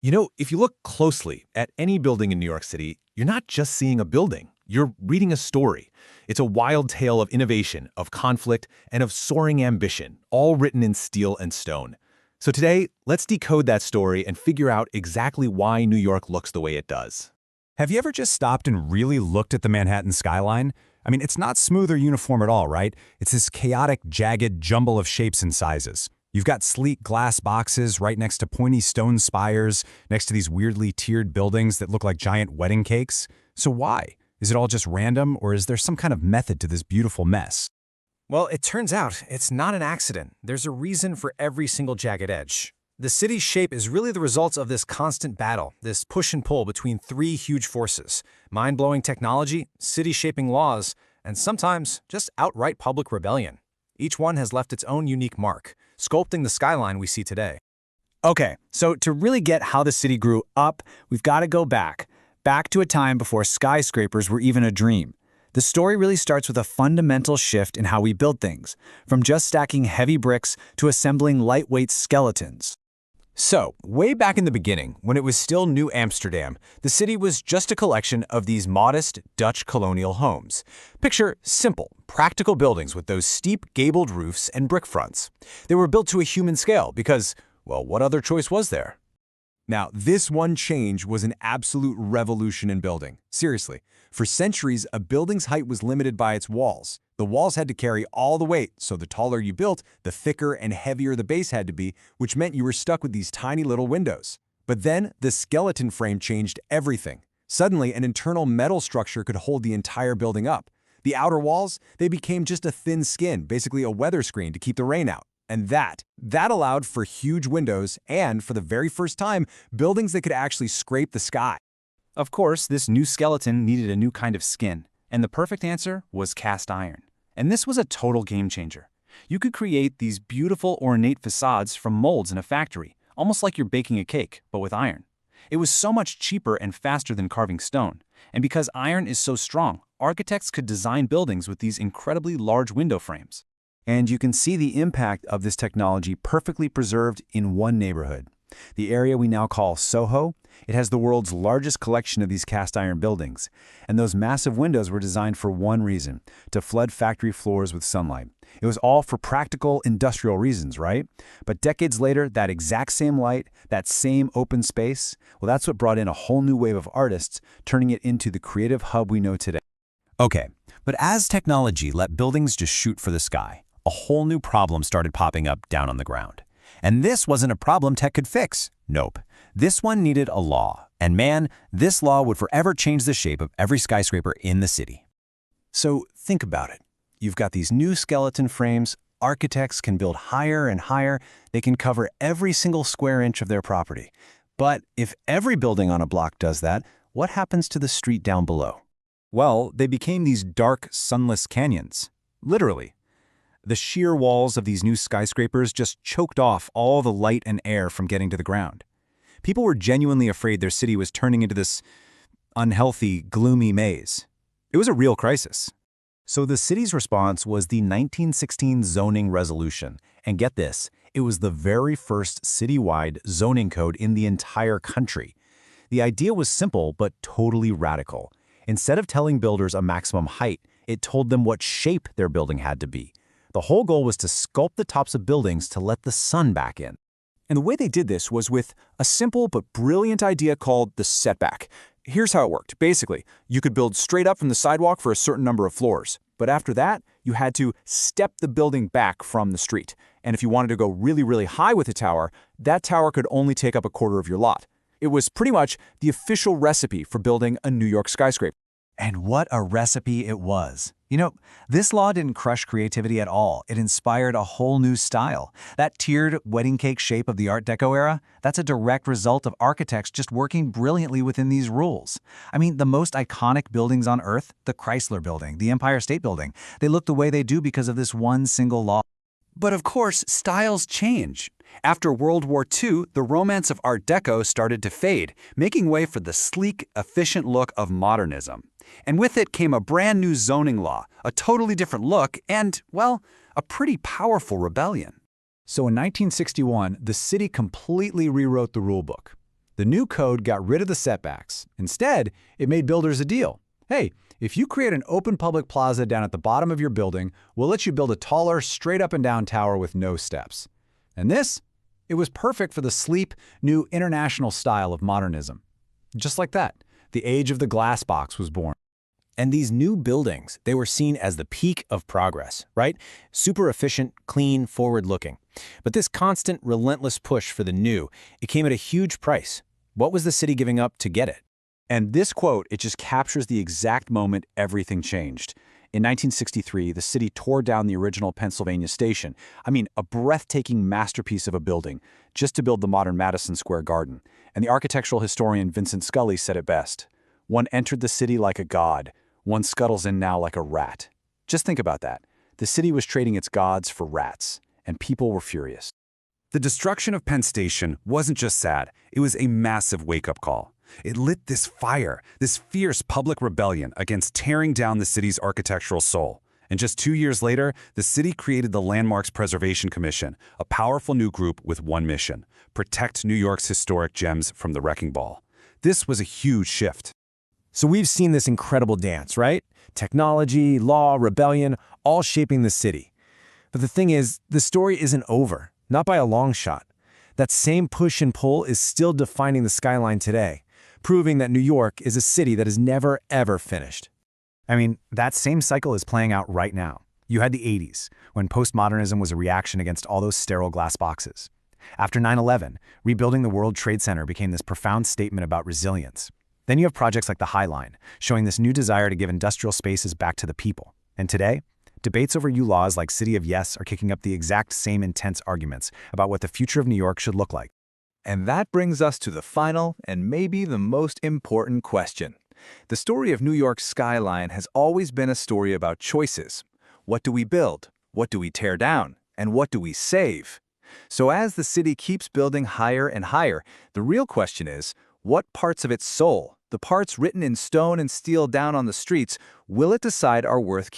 If you look closely at any building in New York City, you're not just seeing a building. You're reading a story. It's a wild tale of innovation, of conflict, and of soaring ambition, all written in steel and stone. So today, let's decode that story and figure out exactly why New York looks the way it does. Have you ever just stopped and really looked at the Manhattan skyline? I mean, it's not smooth or uniform at all, right? It's this chaotic, jagged jumble of shapes and sizes. You've got sleek glass boxes right next to pointy stone spires, next to these weirdly tiered buildings that look like giant wedding cakes. So why? Is it all just random, or is there some kind of method to this beautiful mess? Well, it turns out it's not an accident. There's a reason for every single jagged edge. The city's shape is really the result of this constant battle, this push and pull between three huge forces: mind-blowing technology, city-shaping laws, and sometimes just outright public rebellion. Each one has left its own unique mark, sculpting the skyline we see today. Okay, so to really get how the city grew up, we've got to go back to a time before skyscrapers were even a dream. The story really starts with a fundamental shift in how we build things, from just stacking heavy bricks to assembling lightweight skeletons. So, way back in the beginning, when it was still New Amsterdam, the city was just a collection of these modest Dutch colonial homes. Picture simple, practical buildings with those steep gabled roofs and brick fronts. They were built to a human scale because, well, what other choice was there? Now, this one change was an absolute revolution in building. Seriously, for centuries, a building's height was limited by its walls. The walls had to carry all the weight, so the taller you built, the thicker and heavier the base had to be, which meant you were stuck with these tiny little windows. But then, the skeleton frame changed everything. Suddenly, an internal metal structure could hold the entire building up. The outer walls, they became just a thin skin, basically a weather screen to keep the rain out. And that allowed for huge windows and, for the very first time, buildings that could actually scrape the sky. Of course, this new skeleton needed a new kind of skin, and the perfect answer was cast iron. And this was a total game changer. You could create these beautiful ornate facades from molds in a factory, almost like you're baking a cake, but with iron. It was so much cheaper and faster than carving stone. And because iron is so strong, architects could design buildings with these incredibly large window frames. And you can see the impact of this technology perfectly preserved in one neighborhood. The area we now call Soho, it has the world's largest collection of these cast iron buildings. And those massive windows were designed for one reason: to flood factory floors with sunlight. It was all for practical industrial reasons, right? But decades later, that exact same light, that same open space, well, that's what brought in a whole new wave of artists, turning it into the creative hub we know today. Okay, but as technology let buildings just shoot for the sky, a whole new problem started popping up down on the ground. And this wasn't a problem tech could fix. Nope. This one needed a law. And man, this law would forever change the shape of every skyscraper in the city. So think about it. You've got these new skeleton frames. Architects can build higher and higher. They can cover every single square inch of their property. But if every building on a block does that, what happens to the street down below? Well, they became these dark, sunless canyons. Literally. The sheer walls of these new skyscrapers just choked off all the light and air from getting to the ground. People were genuinely afraid their city was turning into this unhealthy, gloomy maze. It was a real crisis. So the city's response was the 1916 zoning resolution. And get this, it was the very first citywide zoning code in the entire country. The idea was simple but totally radical. Instead of telling builders a maximum height, it told them what shape their building had to be. The whole goal was to sculpt the tops of buildings to let the sun back in. And the way they did this was with a simple but brilliant idea called the setback. Here's how it worked. Basically, you could build straight up from the sidewalk for a certain number of floors. But after that, you had to step the building back from the street. And if you wanted to go really, really high with a tower, that tower could only take up a quarter of your lot. It was pretty much the official recipe for building a New York skyscraper. And what a recipe it was. You know, this law didn't crush creativity at all. It inspired a whole new style. That tiered wedding cake shape of the Art Deco era, that's a direct result of architects just working brilliantly within these rules. I mean, the most iconic buildings on Earth, the Chrysler Building, the Empire State Building, they look the way they do because of this one single law. But of course, styles change. After World War II, the romance of Art Deco started to fade, making way for the sleek, efficient look of modernism. And with it came a brand new zoning law, a totally different look, and, well, a pretty powerful rebellion. So in 1961, the city completely rewrote the rulebook. The new code got rid of the setbacks. Instead, it made builders a deal. Hey, if you create an open public plaza down at the bottom of your building, we'll let you build a taller, straight up and down tower with no steps. And this? It was perfect for the sleek, new international style of modernism. Just like that, the age of the glass box was born. And these new buildings, they were seen as the peak of progress, right? Super efficient, clean, forward-looking. But this constant, relentless push for the new, it came at a huge price. What was the city giving up to get it? And this quote, it just captures the exact moment everything changed. In 1963, the city tore down the original Pennsylvania Station. I mean, a breathtaking masterpiece of a building, just to build the modern Madison Square Garden. And the architectural historian Vincent Scully said it best. One entered the city like a god. One scuttles in now like a rat. Just think about that. The city was trading its gods for rats, and people were furious. The destruction of Penn Station wasn't just sad, it was a massive wake-up call. It lit this fire, this fierce public rebellion against tearing down the city's architectural soul. And just 2 years later, the city created the Landmarks Preservation Commission, a powerful new group with one mission: protect New York's historic gems from the wrecking ball. This was a huge shift. So we've seen this incredible dance, right? Technology, law, rebellion, all shaping the city. But the thing is, the story isn't over, not by a long shot. That same push and pull is still defining the skyline today, proving that New York is a city that is never, ever finished. I mean, that same cycle is playing out right now. You had the 80s, when postmodernism was a reaction against all those sterile glass boxes. After 9/11, rebuilding the World Trade Center became this profound statement about resilience. Then you have projects like the High Line, showing this new desire to give industrial spaces back to the people. And today, debates over laws like City of Yes are kicking up the exact same intense arguments about what the future of New York should look like. And that brings us to the final and maybe the most important question. The story of New York's skyline has always been a story about choices. What do we build? What do we tear down? And what do we save? So as the city keeps building higher and higher, the real question is, what parts of its soul, the parts written in stone and steel down on the streets, will it decide are worth